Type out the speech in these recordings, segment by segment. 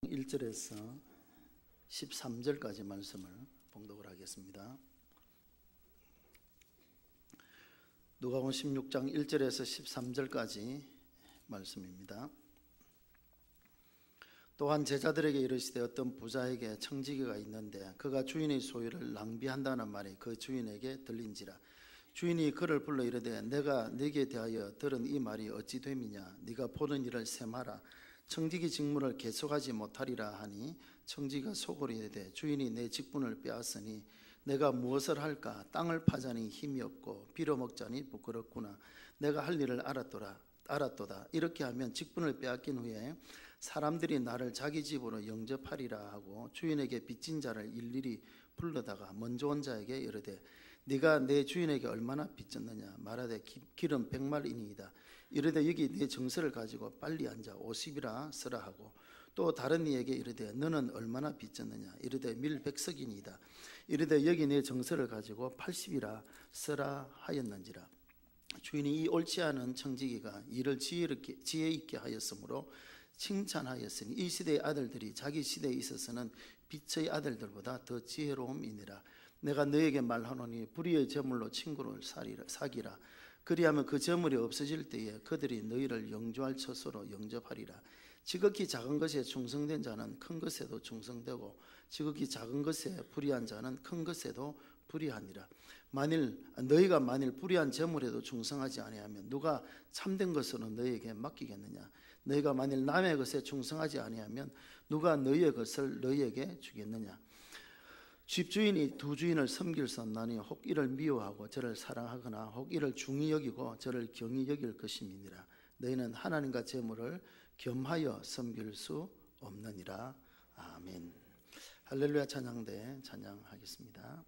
1절에서 13절까지 말씀을 봉독을 하겠습니다. 누가복음 16장 1절에서 13절까지 말씀입니다. 또한 제자들에게 이르시되 어떤 부자에게 청지기가 있는데 그가 주인의 소유를 낭비한다는 말이 그 주인에게 들린지라. 주인이 그를 불러 이르되 내가 네게 대하여 들은 이 말이 어찌 됨이냐. 네가 보는 일을 셈하라. 청지기 직무를 계속하지 못하리라 하니 청지기가 속으로 이르되 주인이 내 직분을 빼앗으니 내가 무엇을 할까. 땅을 파자니 힘이 없고 빌어먹자니 부끄럽구나. 내가 할 일을 알았도다. 이렇게 하면 직분을 빼앗긴 후에 사람들이 나를 자기 집으로 영접하리라 하고 주인에게 빚진 자를 일일이 불러다가 먼저 온 자에게 이르되 네가 내 주인에게 얼마나 빚졌느냐. 말하되 기름 100말이니이다. 이르되 여기 네 정서를 가지고 빨리 앉아 50이라 쓰라 하고 또 다른 이에게 이르되 너는 얼마나 빚졌느냐. 이르되 밀 100석이니이다. 이르되 여기 네 정서를 가지고 80이라 쓰라 하였는지라. 주인이 이 옳지 않은 청지기가 일을 지혜 있게 하였으므로 칭찬하였으니 이 시대의 아들들이 자기 시대에 있어서는 빛의 아들들보다 더 지혜로움이니라. 내가 너에게 말하노니 불의의 재물로 친구를 사기라. 그리하면 그 재물이 없어질 때에 그들이 너희를 영주할 처소로 영접하리라. 지극히 작은 것에 충성된 자는 큰 것에도 충성되고 지극히 작은 것에 불의한 자는 큰 것에도 불의하니라. 너희가 만일 불의한 재물에도 충성하지 아니하면 누가 참된 것으로 너희에게 맡기겠느냐. 너희가 만일 남의 것에 충성하지 아니하면 누가 너희의 것을 너희에게 주겠느냐. 집주인이 두 주인을 섬길 수 없나니 혹 이를 미워하고 저를 사랑하거나 혹 이를 중히 여기고 저를 경히 여길 것임이니라. 너희는 하나님과 재물을 겸하여 섬길 수 없느니라. 아멘. 할렐루야. 찬양대 찬양하겠습니다.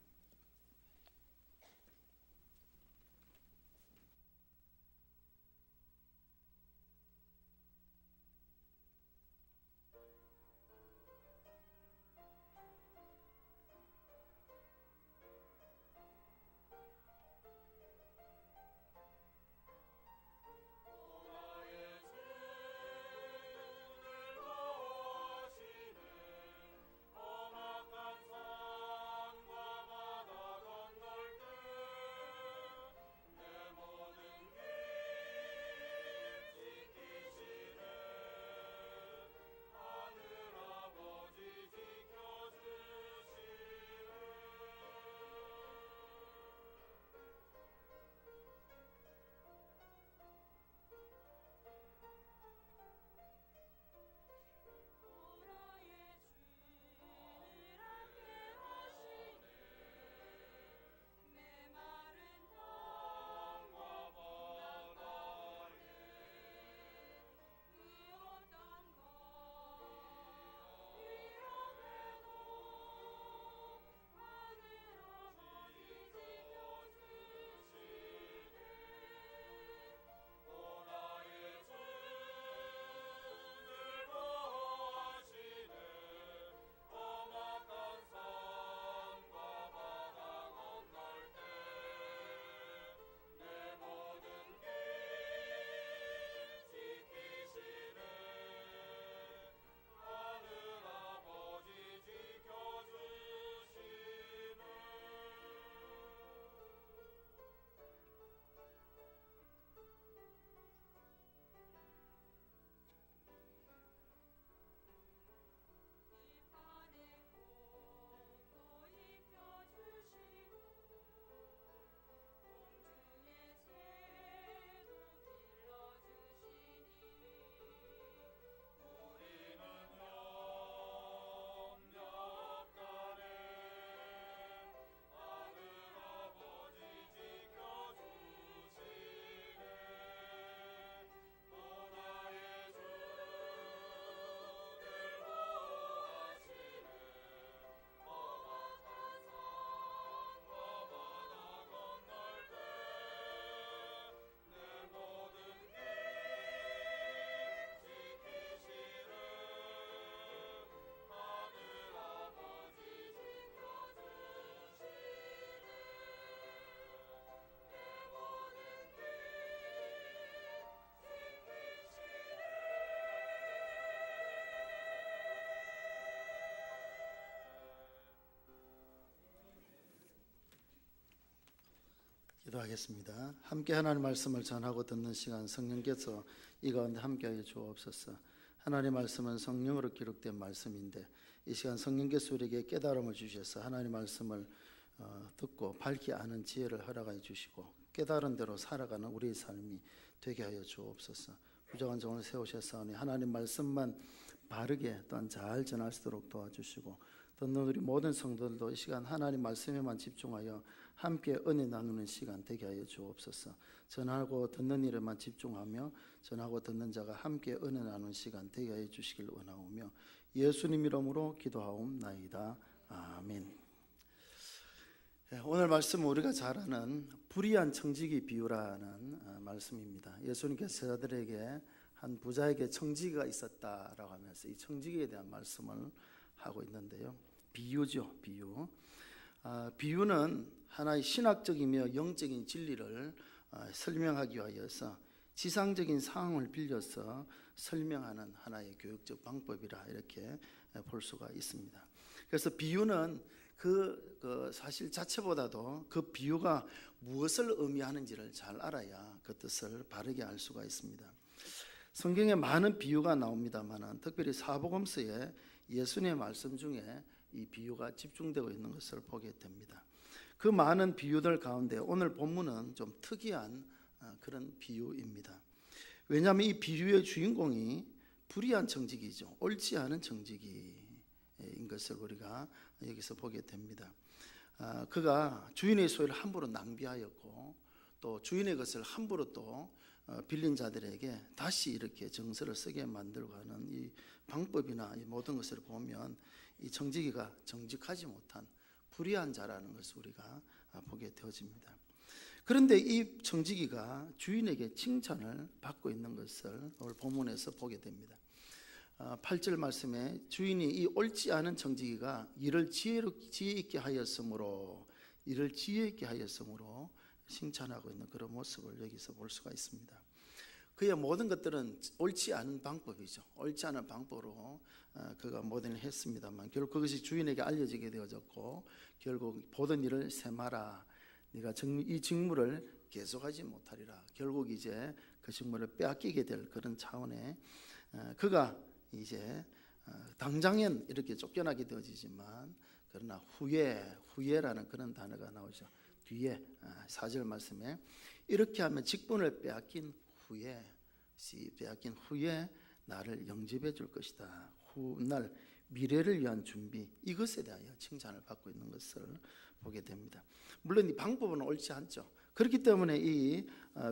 기도하겠습니다. 함께 하나님 말씀을 전하고 듣는 시간, 성령께서 이 가운데 함께하여 주옵소서. 하나님 말씀은 성령으로 기록된 말씀인데 이 시간 성령께서 우리에게 깨달음을 주셔서 하나님 말씀을 듣고 밝히 아는 지혜를 허락하여 주시고 깨달은 대로 살아가는 우리의 삶이 되게 하여 주옵소서. 부정한 종을 세우셨사오니 하나님 말씀만 바르게 또한 잘 전할 수 있도록 도와주시고 듣는 우리 모든 성도들도 이 시간 하나님 말씀에만 집중하여 함께 은혜 나누는 시간 되게 하여 주옵소서. 전하고 듣는 일에만 집중하며 전하고 듣는 자가 함께 은혜 나누는 시간 되게 하여 주시길 원하오며 예수님 이름으로 기도하옵나이다. 아멘. 오늘 말씀은 우리가 잘 아는 불의한 청지기 비유라는 말씀입니다. 예수님께서 제자들에게 한 부자에게 청지기가 있었다라고 하면서 이 청지기에 대한 말씀을 하고 있는데요. 비유죠, 비유. 비유는 하나의 신학적이며 영적인 진리를 설명하기 위하여서 지상적인 상황을 빌려서 설명하는 하나의 교육적 방법이라 이렇게 볼 수가 있습니다. 그래서 비유는 그 사실 자체보다도 그 비유가 무엇을 의미하는지를 잘 알아야 그 뜻을 바르게 알 수가 있습니다. 성경에 많은 비유가 나옵니다만 특별히 사복음서에 예수님의 말씀 중에 이 비유가 집중되고 있는 것을 보게 됩니다. 그 많은 비유들 가운데 오늘 본문은 좀 특이한 그런 비유입니다. 왜냐하면 이 비유의 주인공이 불의한 청지기죠. 옳지 않은 청지기인 것을 우리가 여기서 보게 됩니다. 그가 주인의 소유를 함부로 낭비하였고 또 주인의 것을 함부로 또 빌린 자들에게 다시 이렇게 정서를 쓰게 만들고 하는 이 방법이나 이 모든 것을 보면 이 청지기가 정직하지 못한 불의한 자라는 것을 우리가 보게 되어집니다. 그런데 이 청지기가 주인에게 칭찬을 받고 있는 것을 오늘 본문에서 보게 됩니다. 8절 말씀에 주인이 이 옳지 않은 청지기가 이를 지혜 있게 하였으므로 칭찬하고 있는 그런 모습을 여기서 볼 수가 있습니다. 그의 모든 것들은 옳지 않은 방법이죠. 옳지 않은 방법으로 그가 모든 일을 했습니다만 결국 그것이 주인에게 알려지게 되어졌고 결국 보던 일을 세마라. 네가 이 직무를 계속하지 못하리라. 결국 이제 그 직무를 빼앗기게 될 그런 차원에 그가 이제 당장엔 이렇게 쫓겨나게 되어지지만 그러나 후회라는 그런 단어가 나오죠. 뒤에 4절 말씀에 이렇게 하면 직분을 빼앗긴 후에 나를 영접해 줄 것이다. 훗날 미래를 위한 준비 이것에 대하여 칭찬을 받고 있는 것을 보게 됩니다. 물론 이 방법은 옳지 않죠. 그렇기 때문에 이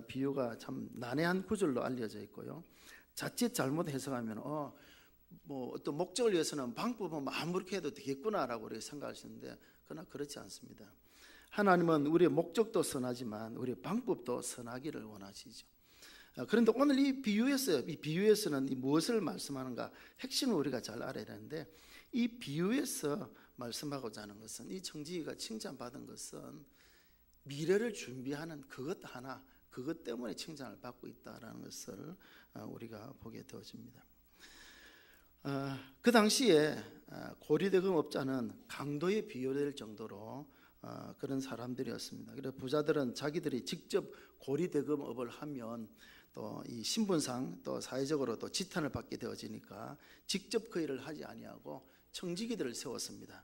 비유가 참 난해한 구절로 알려져 있고요. 자칫 잘못 해석하면 뭐 어떤 목적을 위해서는 방법은 아무렇게 해도 되겠구나라고 우리가 생각하시는데 그러나 그렇지 않습니다. 하나님은 우리의 목적도 선하지만 우리의 방법도 선하기를 원하시죠. 그런데 오늘 이 비유에서는 무엇을 말씀하는가 핵심을 우리가 잘 알아야 되는데 이 비유에서 말씀하고자 하는 것은 이 청지기가 칭찬받은 것은 미래를 준비하는 그것 때문에 칭찬을 받고 있다는 것을 우리가 보게 되어집니다. 그 당시에 고리대금업자는 강도에 비유될 정도로 그런 사람들이었습니다. 그래서 부자들은 자기들이 직접 고리대금업을 하면 또 이 신분상 또 사회적으로 또 지탄을 받게 되어지니까 직접 그 일을 하지 아니하고 청지기들을 세웠습니다.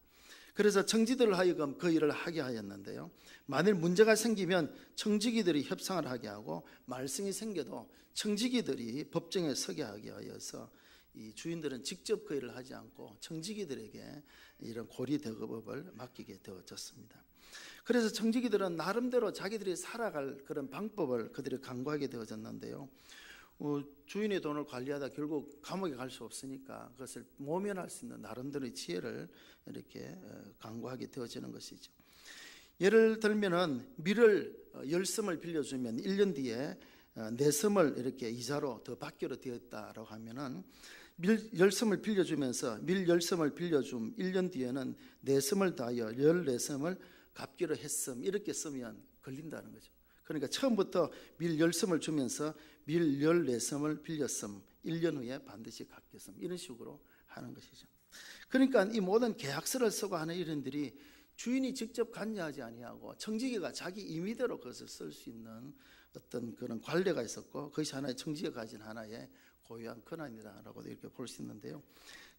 그래서 청지들을 하여금 그 일을 하게 하였는데요. 만일 문제가 생기면 청지기들이 협상을 하게 하고 말썽이 생겨도 청지기들이 법정에 서게 하게 하여서 이 주인들은 직접 그 일을 하지 않고 청지기들에게 이런 고리대금업을 맡기게 되어졌습니다. 그래서 청지기들은 나름대로 자기들이 살아갈 그런 방법을 그들이 강구하게 되어졌는데요. 주인의 돈을 관리하다 결국 감옥에 갈 수 없으니까 그것을 모면할 수 있는 나름대로의 지혜를 이렇게 강구하게 되어지는 것이죠. 예를 들면은 밀을 10섬을 빌려주면 1년 뒤에 4섬을 이렇게 이자로 더 받기로 되었다라고 하면은 밀 10섬을 빌려주면서 밀 10섬을 빌려줌 1년 뒤에는 4섬을 더하여 14섬을 갚기로 했음 이렇게 쓰면 걸린다는 거죠. 그러니까 처음부터 밀 10섬을 주면서 밀 14섬을 빌렸음 1년 후에 반드시 갚겠음 이런 식으로 하는 것이죠. 그러니까 이 모든 계약서를 쓰고 하는 일들이 주인이 직접 관여하지 아니하고 청지기가 자기 임의대로 그것을 쓸 수 있는 어떤 그런 관례가 있었고, 그것이 하나의 청지기가 가진 하나의 고유한 권한이라고도 이렇게 볼 수 있는데요.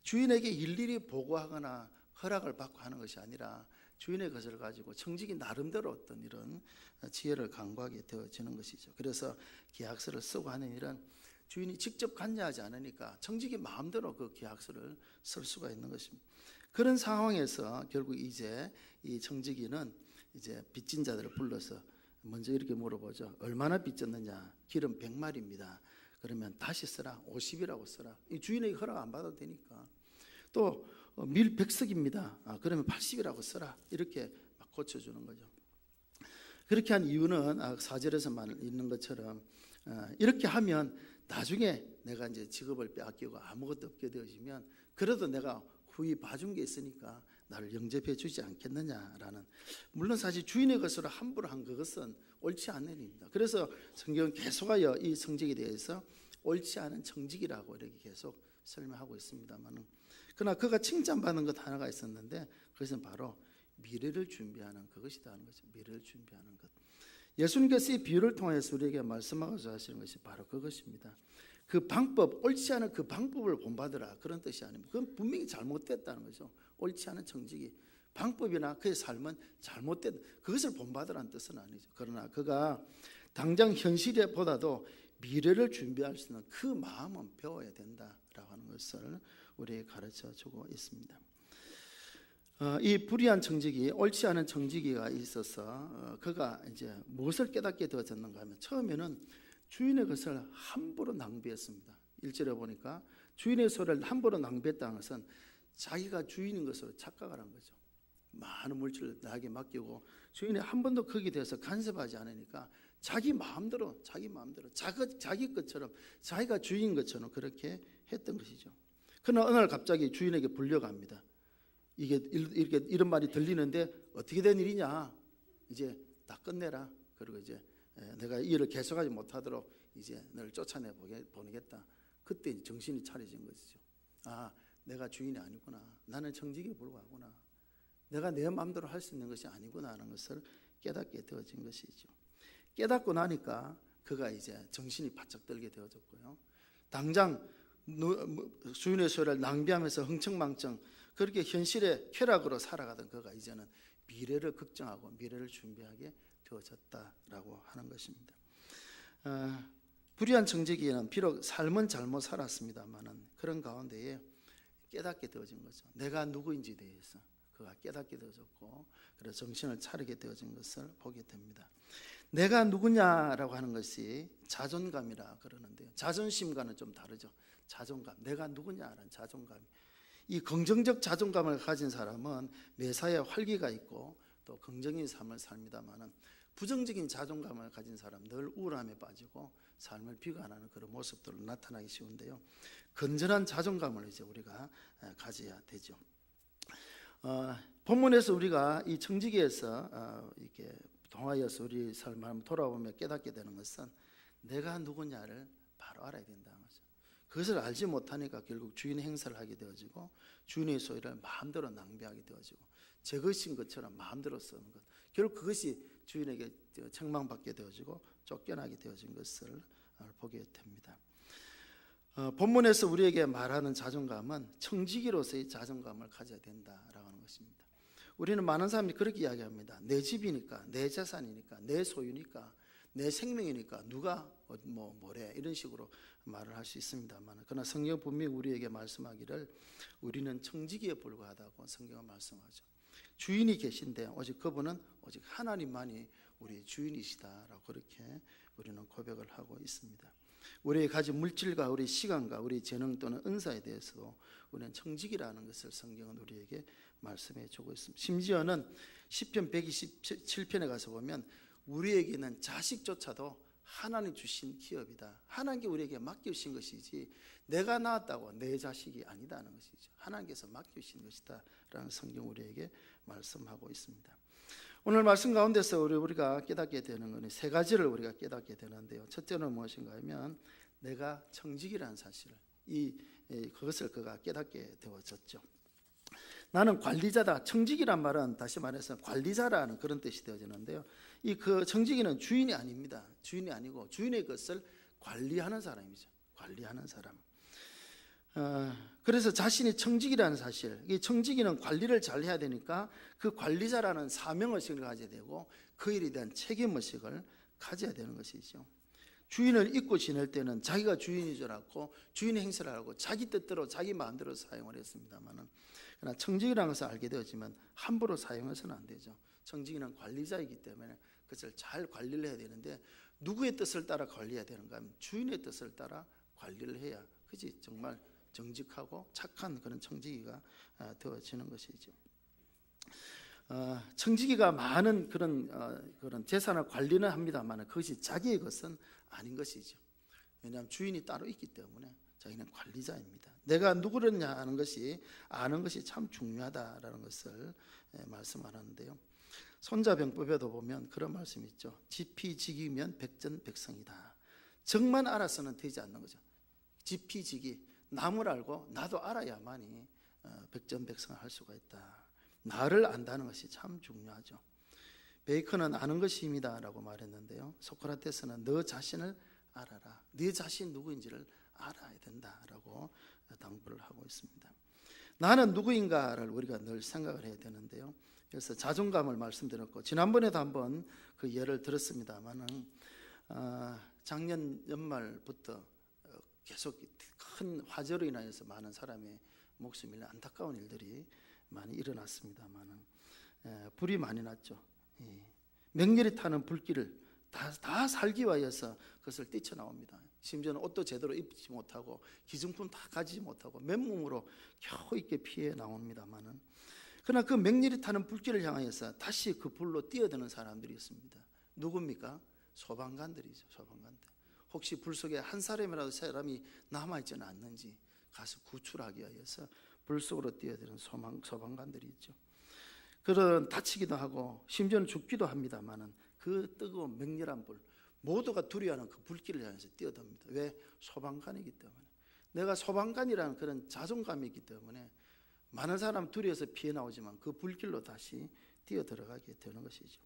주인에게 일일이 보고하거나 허락을 받고 하는 것이 아니라 주인의 것을 가지고 청지기 나름대로 어떤 이런 지혜를 강구하게 되어지는 것이죠. 그래서 계약서를 쓰고 하는 일은 주인이 직접 관여하지 않으니까 청지기 마음대로 그 계약서를 쓸 수가 있는 것입니다. 그런 상황에서 결국 이제 이 청지기는 이제 빚진 자들을 불러서 먼저 이렇게 물어보죠. 얼마나 빚졌느냐? 기름 100마리입니다. 그러면 다시 써라. 50이라고 써라. 이 주인에게 허락 안 받아도 되니까. 또 밀 100석입니다. 그러면 80이라고 써라. 이렇게 막 고쳐주는 거죠. 그렇게 한 이유는 4절에서만 있는 것처럼 이렇게 하면 나중에 내가 이제 직업을 빼앗기고 아무것도 없게 되어지면 그래도 내가 후히 봐준 게 있으니까 나를 영접해 주지 않겠느냐라는, 물론 사실 주인의 것으로 함부로 한 그것은 옳지 않는 일입니다. 그래서 성경은 계속하여 이 청지기에 대해서 옳지 않은 청지기라고 이렇게 계속 설명하고 있습니다만, 그러나 그가 칭찬받는 것 하나가 있었는데 그것은 바로 미래를 준비하는 그것이다 하는 거죠. 미래를 준비하는 것. 예수님께서 이 비유를 통해서 우리에게 말씀하고자 하시는 것이 바로 그것입니다. 그 방법, 옳지 않은 그 방법을 본받으라, 그런 뜻이 아닙니다. 그건 분명히 잘못됐다는 거죠. 옳지 않은 청지기, 방법이나 그의 삶은 잘못된, 그것을 본받으라는 뜻은 아니죠. 그러나 그가 당장 현실에 보다도 미래를 준비할 수 있는 그 마음은 배워야 된다라고 하는 것을 우리에게 가르쳐 주고 있습니다. 이 불의한 청지기, 옳지 않은 청지기가 있어서 그가 이제 무엇을 깨닫게 되어졌는가 하면, 처음에는 주인의 것을 함부로 낭비했습니다. 1절에 보니까 주인의 소를 함부로 낭비했다는 것은 자기가 주인인 것으로 착각을 한 거죠. 많은 물질을 나에게 맡기고 주인이 한 번도 거기에 대해서 간섭하지 않으니까 자기 마음대로 자기 것처럼, 자기가 주인인 것처럼 그렇게 했던 것이죠. 그러나 어느 날 갑자기 주인에게 불려갑니다. 이렇게 이런 말이 들리는데 어떻게 된 일이냐? 이제 다 끝내라. 그리고 이제 내가 이 일을 계속하지 못하도록 이제 너를 쫓아내 보내겠다. 그때 정신이 차려진 것이죠. 내가 주인이 아니구나. 나는 청지기에 불과하구나. 내가 내 마음대로 할 수 있는 것이 아니구나 하는 것을 깨닫게 되어진 것이죠. 깨닫고 나니까 그가 이제 정신이 바짝 들게 되어졌고요. 당장 주인의 소유를 낭비하면서 흥청망청 그렇게 현실의 쾌락으로 살아가던 그가 이제는 미래를 걱정하고 미래를 준비하게 되어졌다라고 하는 것입니다. 불의한 청지기는 비록 삶은 잘못 살았습니다만은 그런 가운데에 깨닫게 되어진 거죠. 내가 누구인지 대해서 그가 깨닫게 되어졌고, 그래서 정신을 차리게 되어진 것을 보게 됩니다. 내가 누구냐라고 하는 것이 자존감이라 그러는데요. 자존심과는 좀 다르죠. 자존감, 내가 누구냐라는 자존감. 이 긍정적 자존감을 가진 사람은 매사에 활기가 있고 또 긍정적인 삶을 삽니다만은, 부정적인 자존감을 가진 사람 늘 우울함에 빠지고 삶을 비관하는 그런 모습들로 나타나기 쉬운데요. 건전한 자존감을 이제 우리가 가져야 되죠. 본문에서 우리가 이 청지기에서 이렇게 통하여서 우리 삶을 한번 돌아보며 깨닫게 되는 것은 내가 누구냐를 바로 알아야 된다는 거죠. 그것을 알지 못하니까 결국 주인의 행사를 하게 되어지고 주인의 소유를 마음대로 낭비하게 되어지고 제 것인 것처럼 마음대로 쓰는 것, 결국 그것이 주인에게 책망받게 되어지고 쫓겨나게 되어진 것을 보게 됩니다. 본문에서 우리에게 말하는 자존감은 청지기로서의 자존감을 가져야 된다라고 하는 것입니다. 우리는 많은 사람들이 그렇게 이야기합니다. 내 집이니까, 내 재산이니까, 내 소유니까, 내 생명이니까 누가 뭐래, 이런 식으로 말을 할 수 있습니다만, 그러나 성경 분명히 우리에게 말씀하기를 우리는 청지기에 불과하다고 성경은 말씀하죠. 주인이 계신데 오직 그분은 오직 하나님만이 우리 주인이시다라고 그렇게 우리는 고백을 하고 있습니다. 우리의 가진 물질과 우리 시간과 우리 재능 또는 은사에 대해서도 우리는 청지기라는 것을 성경은 우리에게 말씀해 주고 있습니다. 심지어는 시편 127편에 가서 보면 우리에게는 자식조차도 하나님 주신 기업이다. 하나님께 우리에게 맡기신 것이지 내가 낳았다고 내 자식이 아니다는 것이죠. 하나님께서 맡기신 것이다 라는 성경 우리에게 말씀하고 있습니다. 오늘 말씀 가운데서 우리가 깨닫게 되는 것은 세 가지를 우리가 깨닫게 되는데요. 첫째는 무엇인가 하면 내가 청지기라는 사실을, 그것을 그가 깨닫게 되어졌죠. 나는 관리자다. 청지기란 말은 다시 말해서 관리자라는 그런 뜻이 되어지는데요. 이 그 청지기는 주인이 아닙니다. 주인이 아니고 주인의 것을 관리하는 사람이죠. 관리하는 사람. 그래서 자신이 청지기라는 사실, 이 청지기는 관리를 잘 해야 되니까 그 관리자라는 사명의식을 가져야 되고 그 일에 대한 책임의식을 가져야 되는 것이죠. 주인을 잊고 지낼 때는 자기가 주인인 줄 알고 주인의 행세를 하고 자기 뜻대로 자기 마음대로 사용을 했습니다만, 그러나 청지기라는 것을 알게 되었지만 함부로 사용해서는 안 되죠. 청지기는 관리자이기 때문에 그것을 잘 관리를 해야 되는데, 누구의 뜻을 따라 관리해야 되는가 하면 주인의 뜻을 따라 관리를 해야 그지 정말 정직하고 착한 그런 청지기가 되어지는 것이죠. 청지기가 많은 그런 재산을 관리는 합니다만 그것이 자기의 것은 아닌 것이죠. 왜냐하면 주인이 따로 있기 때문에 자기는 관리자입니다. 내가 누구냐 하는 것이 아는 것이 참 중요하다라는 것을 말씀하는데요. 손자병법에도 보면 그런 말씀이 있죠. 지피지기면 백전백성이다. 정만 알아서는 되지 않는 거죠. 지피지기, 남을 알고 나도 알아야만이 백전백성을 할 수가 있다. 나를 안다는 것이 참 중요하죠. 베이컨은 아는 것이 힘이다 라고 말했는데요, 소크라테스는 너 자신을 알아라. 네 자신 누구인지를 알아야 된다라고 당부를 하고 있습니다. 나는 누구인가를 우리가 늘 생각을 해야 되는데요, 그래서 자존감을 말씀드렸고 지난번에도 한번 그 예를 들었습니다만은 작년 연말부터 계속 큰 화재로 인하여서 많은 사람의 목숨이 안타까운 일들이 많이 일어났습니다만은 불이 많이 났죠. 맹렬히 타는 불길을 다 살기 위해서 그것을 뛰쳐나옵니다. 심지어는 옷도 제대로 입지 못하고 기증품 다 가지지 못하고 맨몸으로 겨우 있게 피해 나옵니다만은, 그러나 그 맹렬히 타는 불길을 향하여서 다시 그 불로 뛰어드는 사람들이 있습니다. 누굽니까? 소방관들이죠. 소방관들. 혹시 불 속에 한 사람이라도 사람이 남아있지는 않는지 가서 구출하기 위해서 불 속으로 뛰어드는 소방관들이 있죠. 그런 다치기도 하고 심지어는 죽기도 합니다만은 그 뜨거운 맹렬한 불, 모두가 두려워하는 그 불길을 향해서 뛰어듭니다. 왜? 소방관이기 때문에. 내가 소방관이라는 그런 자존감이 있기 때문에 많은 사람 두려워서 피해 나오지만 그 불길로 다시 뛰어들어가게 되는 것이죠.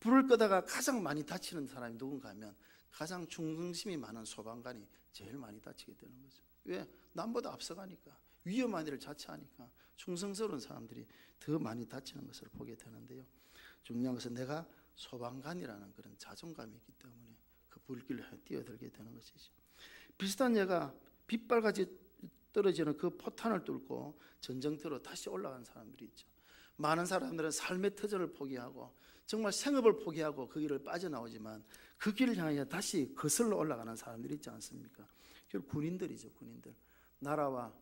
불을 끄다가 가장 많이 다치는 사람이 누군가 하면 가장 충성심이 많은 소방관이 제일 많이 다치게 되는 거죠. 왜? 남보다 앞서가니까, 위험한 일을 자처하니까 충성스러운 사람들이 더 많이 다치는 것을 보게 되는데요, 중요한 것은 내가 소방관이라는 그런 자존감이 있기 때문에 그 불길을 뛰어들게 되는 것이죠. 비슷한 예가 빗발같이 떨어지는 그 포탄을 뚫고 전쟁터로 다시 올라간 사람들이 있죠. 많은 사람들은 삶의 터전을 포기하고 정말 생업을 포기하고 그 길을 빠져나오지만 그 길을 향해 다시 거슬러 올라가는 사람들이 있지 않습니까? 결국 군인들이죠. 군인들. 나라와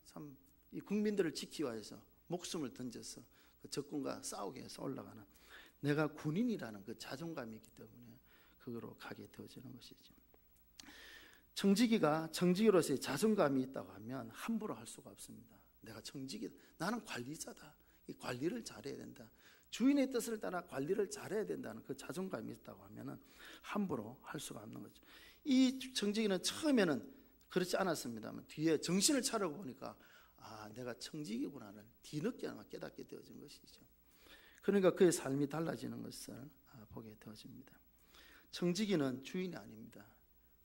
참 이 국민들을 지키기 위해서 목숨을 던져서 그 적군과 싸우기 위해서 올라가는, 내가 군인이라는 그 자존감이 있기 때문에 그거로 가게 되어지는 것이죠. 청지기가 청지기로서의 자존감이 있다고 하면 함부로 할 수가 없습니다. 내가 청지기다. 나는 관리자다. 이 관리를 잘해야 된다. 주인의 뜻을 따라 관리를 잘해야 된다는 그 자존감이 있다고 하면 함부로 할 수가 없는 거죠. 이 청지기는 처음에는 그렇지 않았습니다만 뒤에 정신을 차리고 보니까 내가 청지기구나를 뒤늦게 깨닫게 되어진 것이죠. 그러니까 그의 삶이 달라지는 것을 보게 되어집니다. 청지기는 주인이 아닙니다.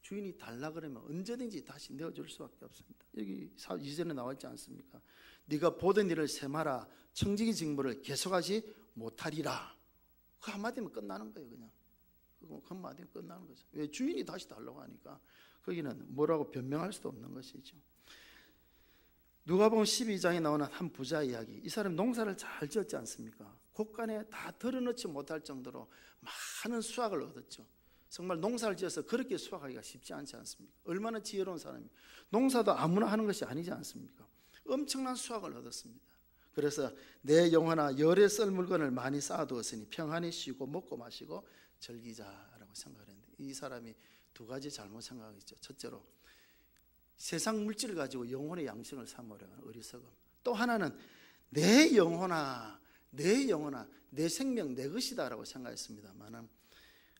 주인이 달라 그러면 언제든지 다시 내어줄 수밖에 없습니다. 여기 2절에 나와 있지 않습니까? 네가 보던 일을 세마라. 청지기 직무를 계속하지 못하리라. 그 한마디면 끝나는 거예요. 그냥 그 한마디면 끝나는 거죠. 왜? 주인이 다시 달라고 하니까 거기는 뭐라고 변명할 수도 없는 것이죠. 누가복음 12장에 나오는 한 부자 이야기. 이 사람 농사를 잘 지었지 않습니까? 곳간에 다 덜어넣지 못할 정도로 많은 수확을 얻었죠. 정말 농사를 지어서 그렇게 수확하기가 쉽지 않지 않습니까? 얼마나 지혜로운 사람입니까? 농사도 아무나 하는 것이 아니지 않습니까? 엄청난 수확을 얻었습니다. 그래서 내 영혼아 열에 썰 물건을 많이 쌓아두었으니 평안히 쉬고 먹고 마시고 즐기자라고 생각을 했는데, 이 사람이 두 가지 잘못 생각했죠. 첫째로 세상 물질을 가지고 영혼의 양식을 삼으려는 어리석음. 또 하나는 내 영혼아 내 생명 내 것이다라고 생각했습니다만,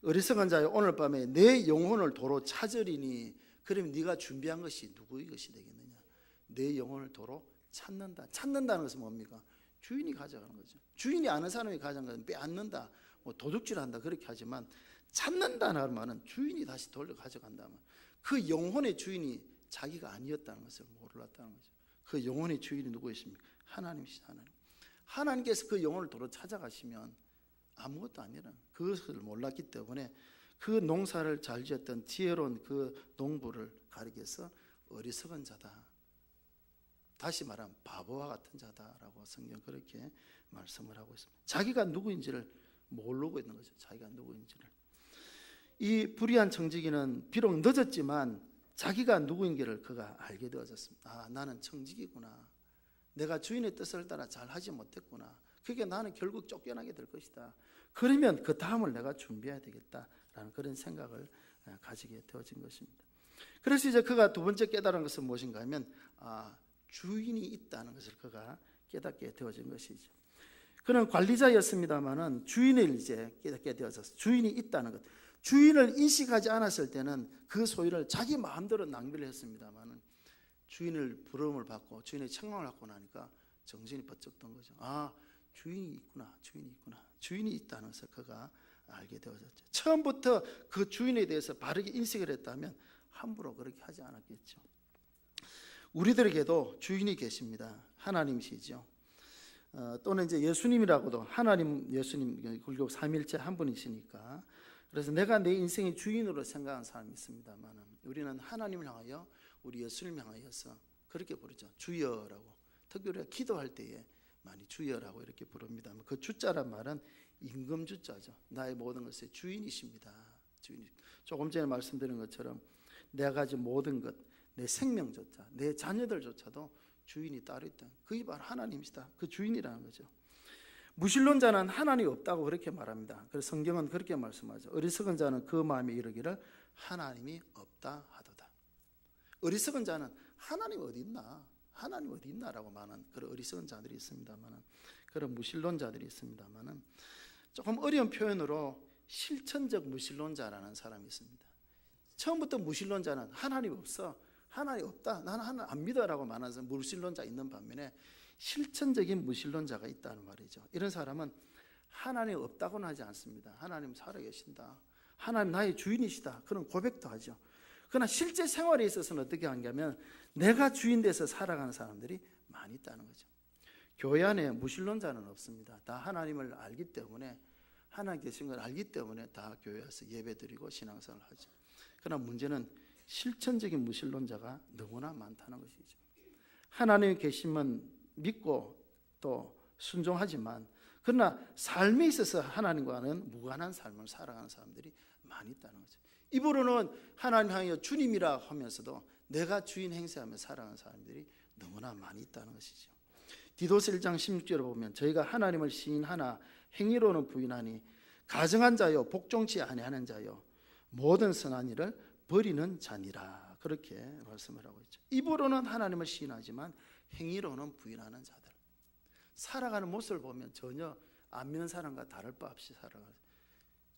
어리석은 자여 오늘 밤에 내 영혼을 도로 찾으리니, 그러면 네가 준비한 것이 누구의 것이 되겠느냐? 내 영혼을 도로 찾는다. 찾는다는 것은 뭡니까? 주인이 가져가는 거죠. 주인이 아는 사람이 가져간 것은 빼앗는다, 뭐 도둑질한다 그렇게 하지만, 찾는다는 말은 주인이 다시 돌려 가져간다면 그 영혼의 주인이 자기가 아니었다는 것을 몰랐다는 거죠. 그 영혼의 주인이 누구이십니까? 하나님이시죠. 하나님께서 그 영혼을 도로 찾아가시면 아무것도 아니라 그것을 몰랐기 때문에 그 농사를 잘 지었던 지혜로운 그 농부를 가리켜서 어리석은 자다, 다시 말하면 바보와 같은 자다라고 성경 그렇게 말씀을 하고 있습니다. 자기가 누구인지를 모르고 있는 거죠. 자기가 누구인지를. 이 불의한 청지기는 비록 늦었지만 자기가 누구인지를 그가 알게 되어졌습니다. 아, 나는 청지기구나. 내가 주인의 뜻을 따라 잘 하지 못했구나. 그게 나는 결국 쫓겨나게 될 것이다. 그러면 그 다음을 내가 준비해야 되겠다라는 그런 생각을 가지게 되어진 것입니다. 그래서 이제 그가 두 번째 깨달은 것은 무엇인가 하면, 주인이 있다는 것을 그가 깨닫게 되어진 것이죠. 그는 관리자였습니다마는 주인을 이제 깨닫게 되어서 주인이 있다는 것, 주인을 인식하지 않았을 때는 그 소유를 자기 마음대로 낭비를 했습니다마는 주인을 부름을 받고 주인의 책망을 받고 나니까 정신이 번쩍 든 거죠. 아, 주인이 있구나, 주인이 있구나, 주인이 있다는 것을 그가 알게 되어졌죠. 처음부터 그 주인에 대해서 바르게 인식을 했다면 함부로 그렇게 하지 않았겠죠. 우리들에게도 주인이 계십니다. 하나님이시죠. 또는 이제 예수님이라고도, 하나님, 예수님, 굴곡 삼일체 한 분이시니까. 그래서 내가 내 인생의 주인으로 생각하는 사람이 있습니다만, 우리는 하나님을 향하여, 우리 예수님을 향하여서 그렇게 부르죠. 주여라고. 특히 우리가 기도할 때에 많이 주여라고 이렇게 부릅니다. 그 주자란 말은 임금 주자죠. 나의 모든 것의 주인이십니다. 주인. 조금 전에 말씀드린 것처럼 내가 가진 모든 것, 내 생명조차, 내 자녀들조차도 주인이 따로 있다. 그게 바로 하나님이시다. 그 주인이라는 거죠. 무신론자는 하나님이 없다고 그렇게 말합니다. 그래서 성경은 그렇게 말씀하죠. 어리석은 자는 그 마음에 이르기를 하나님이 없다 하도다. 어리석은 자는 하나님 어디 있나? 하나님 어디 있나라고 말하는 그런 어리석은 자들이 있습니다만, 그런 무신론자들이 있습니다만, 조금 어려운 표현으로 실천적 무신론자라는 사람이 있습니다. 처음부터 무신론자는 하나님 없어, 하나님 없다, 나는 하나님 안 믿어라고 말하는 무신론자 있는 반면에 실천적인 무신론자가 있다는 말이죠. 이런 사람은 하나님 없다고는 하지 않습니다. 하나님 살아계신다, 하나님 나의 주인이시다, 그런 고백도 하죠. 그러나 실제 생활에 있어서는 어떻게 하냐면 내가 주인 돼서 살아가는 사람들이 많이 있다는 거죠. 교회 안에 무신론자는 없습니다. 다 하나님을 알기 때문에, 하나님 계신 걸 알기 때문에 다 교회 와서 예배드리고 신앙생활을 하죠. 그러나 문제는 실천적인 무신론자가 너무나 많다는 것이죠. 하나님의 계심은 믿고 또 순종하지만, 그러나 삶에 있어서 하나님과는 무관한 삶을 살아가는 사람들이 많이 있다는 거죠. 입으로는 하나님 향하여 주님이라 하면서도 내가 주인 행세하며 살아가는 사람들이 너무나 많이 있다는 것이죠. 디도서 1장 16절을 보면 저희가 하나님을 시인하나 행위로는 부인하니 가증한 자요 복종치 아니하는 자요 모든 선한 일을 버리는 자니라, 그렇게 말씀을 하고 있죠. 입으로는 하나님을 시인하지만 행위로는 부인하는 자들, 살아가는 모습을 보면 전혀 안 믿는 사람과 다를 바 없이 살아가요.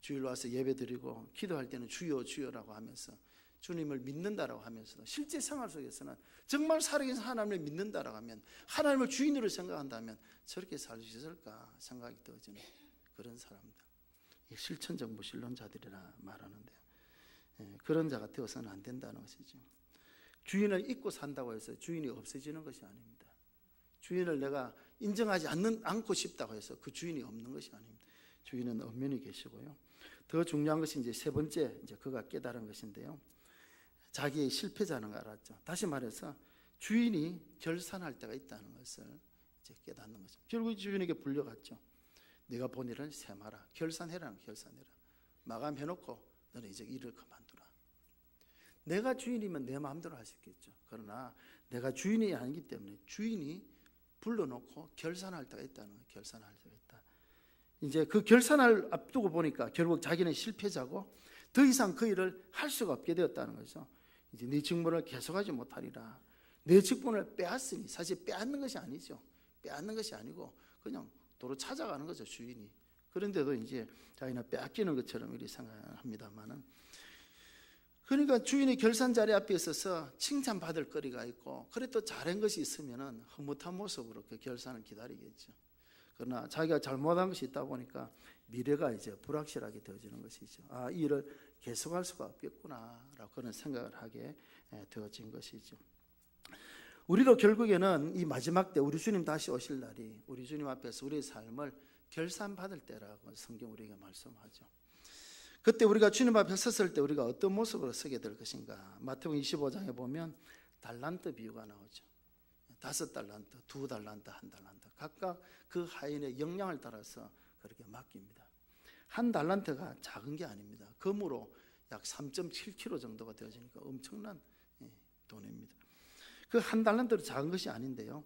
주일 와서 예배드리고 기도할 때는 주여 주여라고 하면서 주님을 믿는다라고 하면서도 실제 생활 속에서는 정말 살아계신 하나님을 믿는다라고 하면, 하나님을 주인으로 생각한다면 저렇게 살 수 있을까 생각이 되어지는 그런 사람들, 실천적 무신론자들이라 말하는데, 그런 자가 되어서는 안 된다는 것이죠. 주인을 잊고 산다고 해서 주인이 없어지는 것이 아닙니다. 주인을 내가 인정하지 않고 싶다고 해서 그 주인이 없는 것이 아닙니다. 주인은 엄연히 계시고요. 더 중요한 것이 이제 세 번째, 이제 그가 깨달은 것인데요. 자기의 실패자는 걸 알았죠. 다시 말해서 주인이 결산할 때가 있다는 것을 이제 깨닫는 거죠. 결국 주인에게 불려갔죠. 네가 본 일을 세마라, 결산해라, 결산해라. 마감해놓고 너는 이제 일을 그만두라. 내가 주인이면 내 마음대로 할 수 있겠죠. 그러나 내가 주인이 아니기 때문에 주인이 불러놓고 결산할 때가 있다는 거예요. 결산할 때가 있다. 이제 그 결산을 앞두고 보니까 결국 자기는 실패자고 더 이상 그 일을 할 수가 없게 되었다는 거죠. 이제 네 직분을 계속하지 못하리라. 내 직분을 빼앗으니, 사실 빼앗는 것이 아니죠. 빼앗는 것이 아니고 그냥 도로 찾아가는 거죠, 주인이. 그런데도 이제 자기는 빼앗기는 것처럼 이렇게 생각합니다만은, 그러니까 주인이 결산 자리 앞에 있어서 칭찬받을 거리가 있고, 그래도 잘한 것이 있으면은 흐뭇한 모습으로 그 결산을 기다리겠죠. 그러나 자기가 잘못한 것이 있다 보니까 미래가 이제 불확실하게 되어지는 것이죠. 아, 이 일을 계속할 수가 없겠구나라고 그런 생각을 하게 되어진 것이죠. 우리도 결국에는 이 마지막 때 우리 주님 다시 오실 날이 우리 주님 앞에서 우리의 삶을 결산받을 때라고 성경 우리에게 말씀하죠. 그때 우리가 주님 앞에 섰을 때 우리가 어떤 모습으로 서게 될 것인가. 마태복음 25장에 보면 달란트 비유가 나오죠. 5달란트, 2달란트, 1달란트 각각 그 하인의 역량을 따라서 그렇게 맡깁니다. 1달란트가 작은 게 아닙니다. 금으로 약 3.7kg 정도가 되어지니까 엄청난 돈입니다. 그 1달란트도 작은 것이 아닌데요.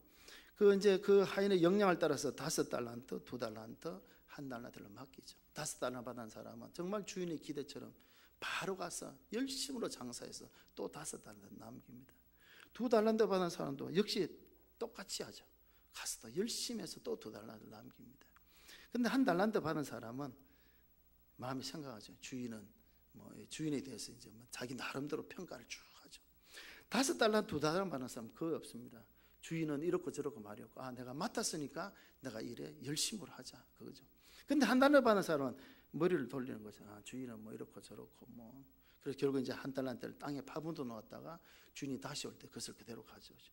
그 하인의 역량을 따라서 5달란트, 2달란트, 1달란트를 맡기죠. 5달란트 받은 사람은 정말 주인의 기대처럼 바로 가서 열심으로 장사해서 또 5달란트 남깁니다. 2달란트 받은 사람도 역시 똑같이 하죠. 가서 또 열심히 해서 또 2달란트 남깁니다. 근데 1달란트 받은 사람은 마음이 생각하죠. 주인에 대해서 이제 자기 나름대로 평가를 쭉 하죠. 5달란트, 2달란트 받은 사람은 거의 없습니다. 주인은 이렇고 저렇고 말이 없고, 아, 내가 맡았으니까 내가 일에 열심으로 하자, 그거죠. 근데 1달란트 받은 사람은 머리를 돌리는 거죠. 아, 주인은 뭐 이렇고 저렇고 뭐. 그래서 결국 이제 1달란트를 땅에 파묻어 놓았다가 주인이 다시 올 때 그것을 그대로 가져오죠.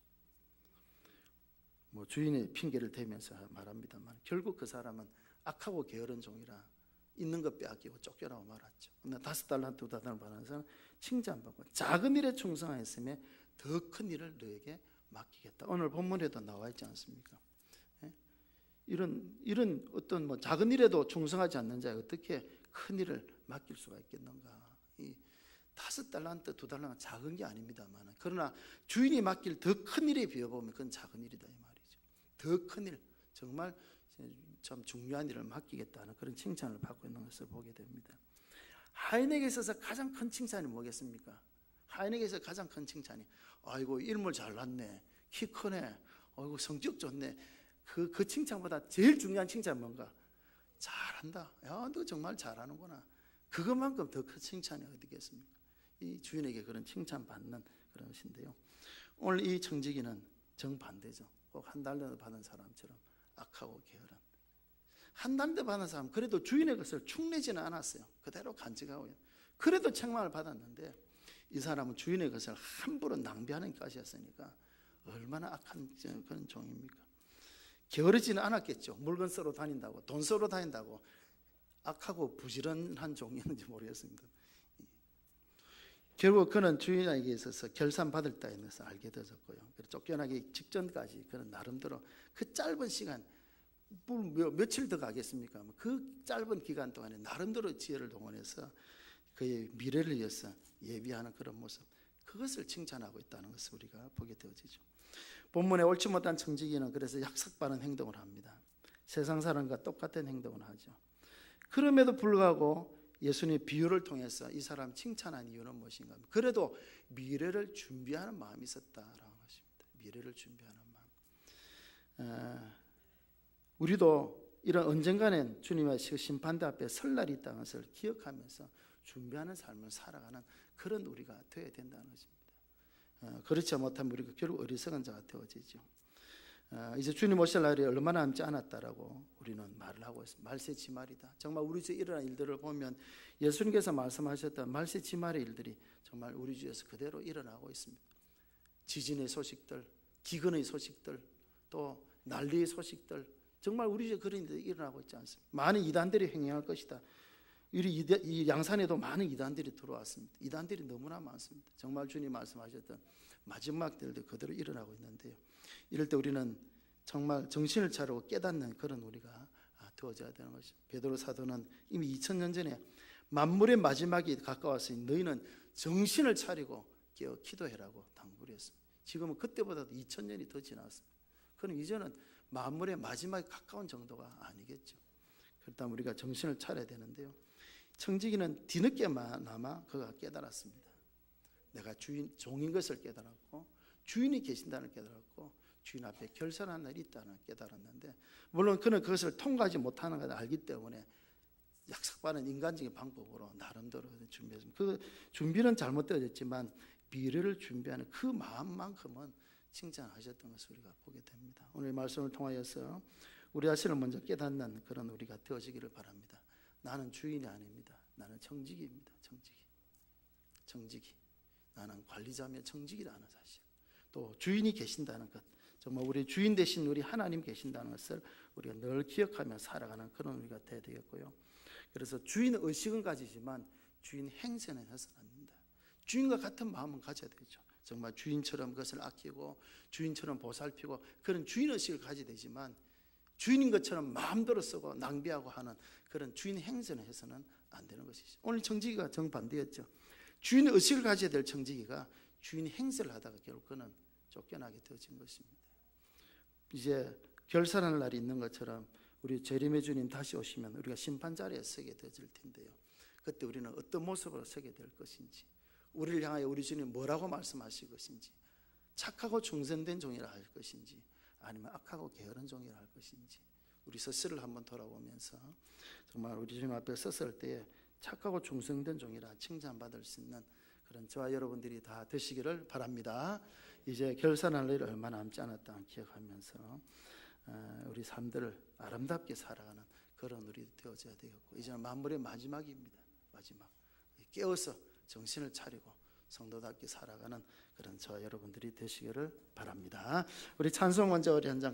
뭐 주인의 핑계를 대면서 말합니다만 결국 그 사람은 악하고 게으른 종이라 있는 것 빼앗기고 쫓겨나고 말았죠. 근데 5달란트, 2달란트 받은 사람은 칭찬받고 작은 일에 충성하였으며 더 큰 일을 너에게 맡기겠다. 오늘 본문에도 나와 있지 않습니까? 이런 어떤 뭐 작은 일에도 충성하지 않는 자가 어떻게 큰 일을 맡길 수가 있겠는가? 이 5달란트, 2달란트 작은 게 아닙니다만, 그러나 주인이 맡길 더 큰 일에 비춰보면 그건 작은 일이다 이 말이죠. 더 큰 일, 정말 참 중요한 일을 맡기겠다는 그런 칭찬을 받고 있는 것을 보게 됩니다. 하인에게 있어서 가장 큰 칭찬이 뭐겠습니까? 하인에게 있어서 가장 큰 칭찬이, 아이고 일물 잘났네, 키 크네, 아이고 성격 좋네. 그 칭찬보다 제일 중요한 칭찬은 뭔가? 잘한다. 야, 너 정말 잘하는구나. 그것만큼 더 큰 칭찬이 어디겠습니까? 이 주인에게 그런 칭찬받는 그런 것인데요. 오늘 이 청지기는 정반대죠. 꼭 1달란트 받은 사람처럼 악하고 게으른. 1달란트 받은 사람 그래도 주인의 것을 축내지는 않았어요. 그대로 간직하고요. 그래도 책망을 받았는데 이 사람은 주인의 것을 함부로 낭비하는 것이었으니까 얼마나 악한 그런 종입니까? 게으르지는 않았겠죠. 물건 쏘러 다닌다고, 돈 쏘러 다닌다고 악하고 부지런한 종이었는지 모르겠습니다. 결국 그는 주인에게 있어서 결산받을 때인 것을 알게 되었고요. 쫓겨나기 직전까지 그는 나름대로 그 짧은 시간, 며칠 더 가겠습니까? 그 짧은 기간 동안에 나름대로 지혜를 동원해서 그의 미래를 위해서 예비하는 그런 모습, 그것을 칭찬하고 있다는 것을 우리가 보게 되어지죠. 본문에 옳지 못한 청지기는 그래서 약삭빠른 행동을 합니다. 세상 사람과 똑같은 행동을 하죠. 그럼에도 불구하고 예수님의 비유를 통해서 이 사람 칭찬한 이유는 무엇인가? 그래도 미래를 준비하는 마음이 있었다라는 것입니다. 미래를 준비하는 마음. 우리도 이런 언젠가는 주님의 심판대 앞에 설 날이 있다는 것을 기억하면서 준비하는 삶을 살아가는 그런 우리가 되어야 된다는 것입니다. 그렇지 못하면 우리가 결국 어리석은 자가 되어지죠. 이제 주님 오실 날이 얼마나 남지 않았다라고 우리는 말을 하고 있습니다. 말세지말이다. 정말 우리 주에 일어난 일들을 보면 예수님께서 말씀하셨던 말세지말의 일들이 정말 우리 주에서 그대로 일어나고 있습니다. 지진의 소식들, 기근의 소식들, 또 난리의 소식들, 정말 우리 주에 그런 일들이 일어나고 있지 않습니까? 많은 이단들이 행행할 것이다. 이 양산에도 많은 이단들이 들어왔습니다. 이단들이 너무나 많습니다. 정말 주님 말씀하셨던 마지막 때도 그대로 일어나고 있는데요. 이럴 때 우리는 정말 정신을 차리고 깨닫는 그런 우리가 되어져야 되는 것이죠. 베드로 사도는 이미 2000년 전에 만물의 마지막이 가까웠으니 너희는 정신을 차리고 깨어 기도해라고 당부를 했습니다. 지금은 그때보다도 2000년이 더 지났습니다. 그럼 이제는 만물의 마지막이 가까운 정도가 아니겠죠. 그렇다면 우리가 정신을 차려야 되는데요. 청지기는 뒤늦게나마 그가 깨달았습니다. 내가 종인 것을 깨달았고 주인이 계신다는 걸 깨달았고 주인 앞에 결산한 날이 있다는 걸 깨달았는데, 물론 그는 그것을 통과하지 못하는 것을 알기 때문에 약삭빠른 인간적인 방법으로 나름대로 준비했습니다. 그 준비는 잘못되어졌지만 미래를 준비하는 그 마음만큼은 칭찬하셨던 것을 우리가 보게 됩니다. 오늘 말씀을 통하여서 우리 자신을 먼저 깨닫는 그런 우리가 되어지기를 바랍니다. 나는 주인이 아닙니다. 나는 청지기입니다. 청지기. 나는 관리자며 청지기라는 사실. 또 주인이 계신다는 것. 정말 우리 주인 대신 우리 하나님 계신다는 것을 우리가 늘 기억하며 살아가는 그런 우리가 되어야 되겠고요. 그래서 주인 의식은 가지지만 주인 행세는 해서는 안 된다. 주인과 같은 마음은 가져야 되죠. 정말 주인처럼 그것을 아끼고 주인처럼 보살피고 그런 주인 의식을 가져야 되지만 주인인 것처럼 마음대로 쓰고 낭비하고 하는 그런 주인 행세는 해서는 안 되는 것이죠. 오늘 청지기가 정반대였죠. 주인 의식을 가져야 될 청지기가 주인 행세를 하다가 결국 그는 쫓겨나게 되어진 것입니다. 이제 결산할 날이 있는 것처럼 우리 재림의 주님 다시 오시면 우리가 심판 자리에 서게 되어질 텐데요. 그때 우리는 어떤 모습으로 서게 될 것인지, 우리를 향하여 우리 주님 뭐라고 말씀하실 것인지, 착하고 충성된 종이라 할 것인지, 아니면 악하고 게으른 종이라 할 것인지, 우리 스스로를 한번 돌아보면서 정말 우리 주님 앞에 섰을 때에 착하고 충성된 종이라 칭찬받을 수 있는 그런 저와 여러분들이 다 되시기를 바랍니다. 이제 결산할 일이 얼마 남지 않았다 기억하면서 우리 삶들을 아름답게 살아가는 그런 우리 되어져야 되겠고, 이제는 만물의 마지막입니다. 마지막. 깨어서 정신을 차리고 성도답게 살아가는 그런 저와 여러분들이 되시기를 바랍니다. 우리 찬송 먼저 우리 한 장